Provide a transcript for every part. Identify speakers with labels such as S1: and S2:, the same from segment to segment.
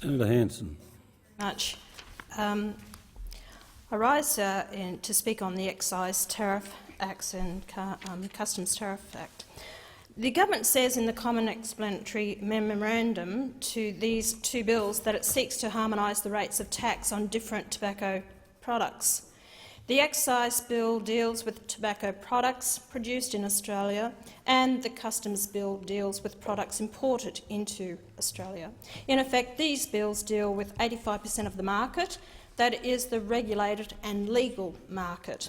S1: Senator Hanson.
S2: Much. I rise to speak on the Excise Tariff Acts and Customs Tariff Act. The government says in the Common Explanatory Memorandum to these two bills that it seeks to harmonise the rates of tax on different tobacco products. The Excise Bill deals with tobacco products produced in Australia, and the Customs Bill deals with products imported into Australia. In effect, these bills deal with 85% of the market, that is the regulated and legal market.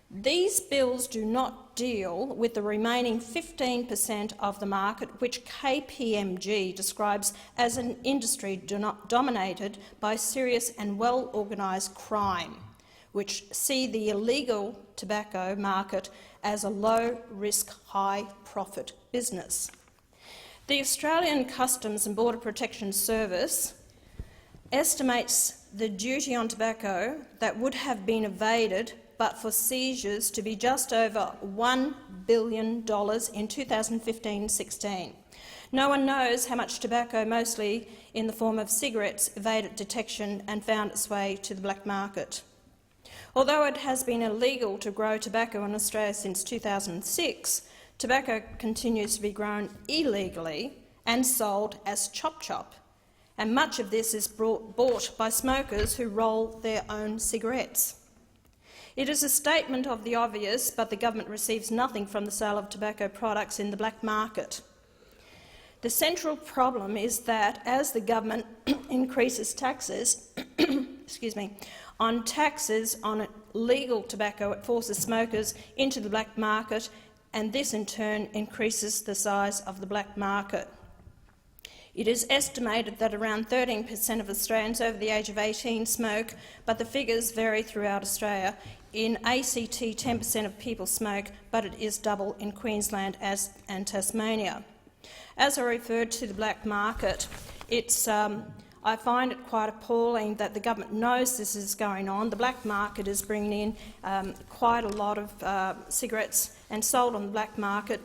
S2: These bills do not deal with the remaining 15% of the market, which KPMG describes as an industry dominated by serious and well-organised crime, which see the illegal tobacco market as a low-risk, high-profit business. The Australian Customs and Border Protection Service estimates the duty on tobacco that would have been evaded but for seizures to be just over $1 billion in 2015-16. No one knows how much tobacco, mostly in the form of cigarettes, evaded detection and found its way to the black market. Although it has been illegal to grow tobacco in Australia since 2006, tobacco continues to be grown illegally and sold as chop-chop, and much of this is bought by smokers who roll their own cigarettes. It is a statement of the obvious, but the government receives nothing from the sale of tobacco products in the black market. The central problem is that as the government increases taxes on legal tobacco, it forces smokers into the black market, and this in turn increases the size of the black market. It is estimated that around 13% of Australians over the age of 18 smoke, but the figures vary throughout Australia. In ACT, 10% of people smoke, but it is double in Queensland and Tasmania. As I referred to the black market, I find it quite appalling that the government knows this is going on. The black market is bringing in quite a lot of cigarettes and sold on the black market.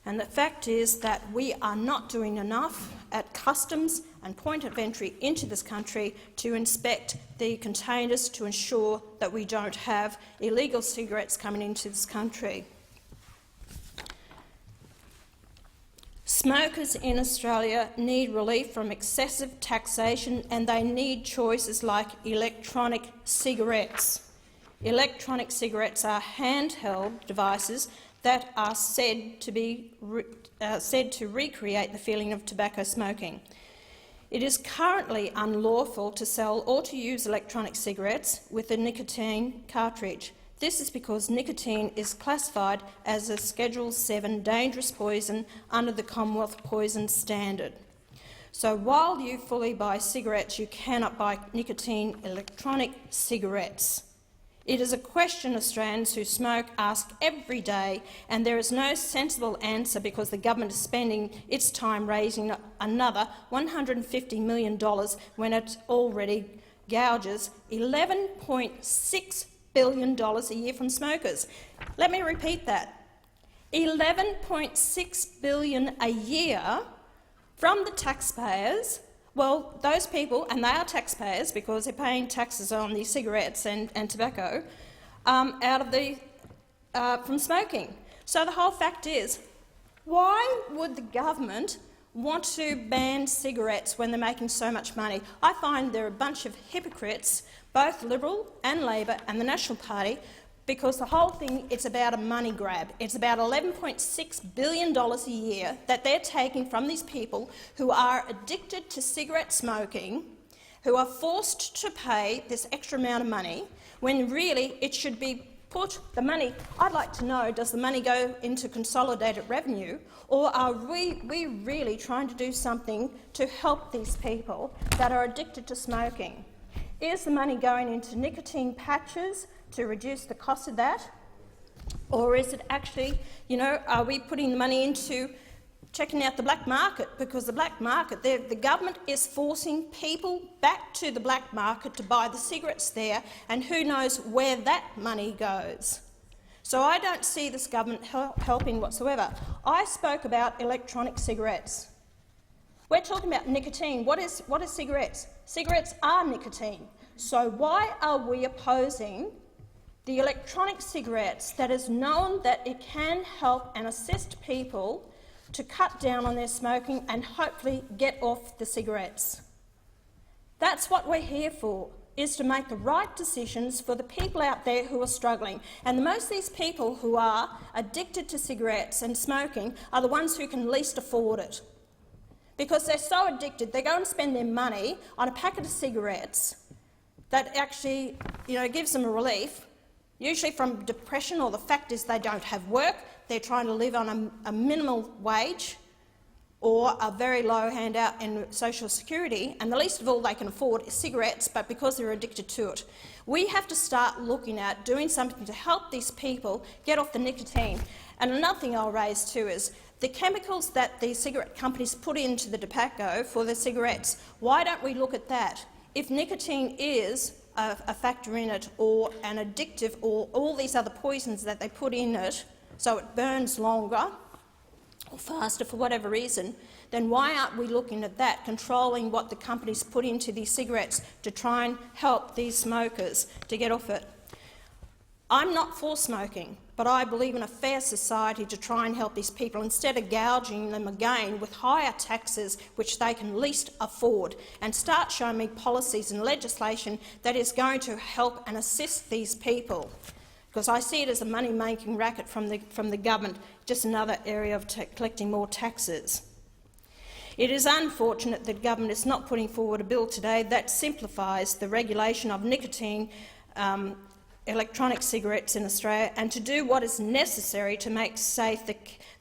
S2: And the fact is that we are not doing enough at customs and point of entry into this country to inspect the containers to ensure that we don't have illegal cigarettes coming into this country. Smokers in Australia need relief from excessive taxation, and they need choices like electronic cigarettes. Electronic cigarettes are handheld devices that are said to recreate the feeling of tobacco smoking. It is currently unlawful to sell or to use electronic cigarettes with a nicotine cartridge. This is because nicotine is classified as a Schedule 7 dangerous poison under the Commonwealth Poison Standard. So while you fully buy cigarettes, you cannot buy nicotine electronic cigarettes. It is a question Australians who smoke ask every day, and there is no sensible answer because the government is spending its time raising another $150 million when it already gouges $11.6 billion a year from smokers. Let me repeat that. $11.6 billion a year from the taxpayers. Well, those people, and they are taxpayers because they're paying taxes on these cigarettes and tobacco, from smoking. So the whole fact is, why would the government want to ban cigarettes when they're making so much money? I find they're a bunch of hypocrites, both Liberal and Labor and the National Party, because the whole thing, it's about a money grab. It's about $11.6 billion a year that they're taking from these people who are addicted to cigarette smoking, who are forced to pay this extra amount of money, when really it should be put the money. I'd like to know, does the money go into consolidated revenue, or are we really trying to do something to help these people that are addicted to smoking? Is the money going into nicotine patches to reduce the cost of that? Or is it actually, are we putting the money into checking out the black market? Because the black market, the government is forcing people back to the black market to buy the cigarettes there, and who knows where that money goes. So I don't see this government helping whatsoever. I spoke about electronic cigarettes. We're talking about nicotine. What is cigarettes? Cigarettes are nicotine. So why are we opposing the electronic cigarettes that is known that it can help and assist people to cut down on their smoking and hopefully get off the cigarettes? That's what we're here for, is to make the right decisions for the people out there who are struggling. And most of these people who are addicted to cigarettes and smoking are the ones who can least afford it. Because they're so addicted, they go and spend their money on a packet of cigarettes that actually, gives them a relief, usually from depression, or the fact is they don't have work, they're trying to live on a minimal wage or a very low handout in social security, and the least of all they can afford is cigarettes, but because they're addicted to it. We have to start looking at doing something to help these people get off the nicotine. And another thing I'll raise too is the chemicals that the cigarette companies put into the tobacco for the cigarettes. Why don't we look at that? If nicotine is a factor in it, or an addictive, or all these other poisons that they put in it so it burns longer or faster for whatever reason, then why aren't we looking at that, controlling what the companies put into these cigarettes to try and help these smokers to get off it? I'm not for smoking, but I believe in a fair society to try and help these people instead of gouging them again with higher taxes which they can least afford, and start showing me policies and legislation that is going to help and assist these people. Because I see it as a money-making racket from the government, just another area of collecting more taxes. It is unfortunate that the government is not putting forward a bill today that simplifies the regulation of nicotine electronic cigarettes in Australia, and to do what is necessary to make safe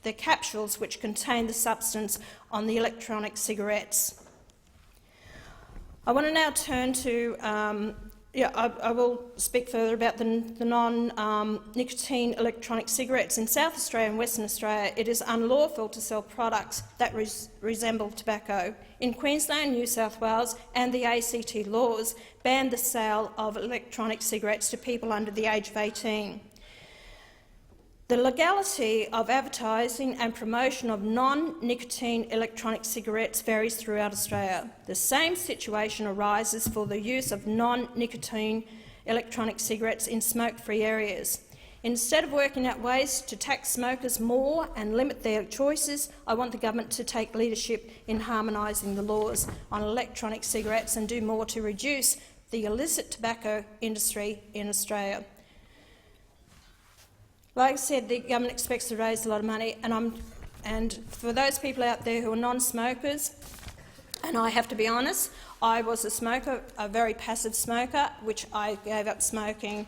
S2: the capsules which contain the substance on the electronic cigarettes. I want to now turn to I will speak further about the non-nicotine electronic cigarettes. In South Australia and Western Australia, it is unlawful to sell products that resemble tobacco. In Queensland, New South Wales and the ACT laws ban the sale of electronic cigarettes to people under the age of 18. The legality of advertising and promotion of non-nicotine electronic cigarettes varies throughout Australia. The same situation arises for the use of non-nicotine electronic cigarettes in smoke-free areas. Instead of working out ways to tax smokers more and limit their choices, I want the government to take leadership in harmonising the laws on electronic cigarettes and do more to reduce the illicit tobacco industry in Australia. Like I said, the government expects to raise a lot of money, and for those people out there who are non-smokers, and I have to be honest, I was a smoker, a very passive smoker, which I gave up smoking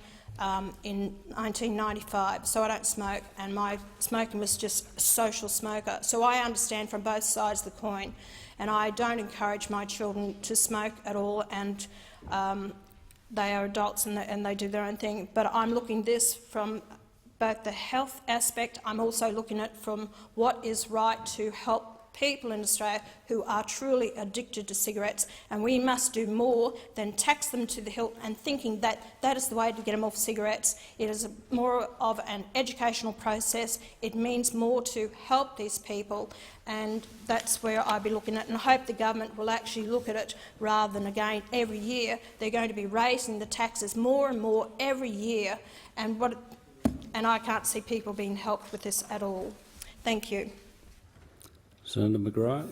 S2: in 1995, so I don't smoke, and my smoking was just a social smoker. So I understand from both sides of the coin, and I don't encourage my children to smoke at all, and they are adults and they do their own thing. But I'm looking at this from both the health aspect. I'm also looking at from what is right to help people in Australia who are truly addicted to cigarettes, and we must do more than tax them to the hilt and thinking that that is the way to get them off cigarettes. It is more of an educational process. It means more to help these people, and that's where I'll be looking at, and I hope the government will actually look at it rather than, again, every year they're going to be raising the taxes more and more every year, and I can't see people being helped with this at all. Thank you.
S1: Senator McGrath.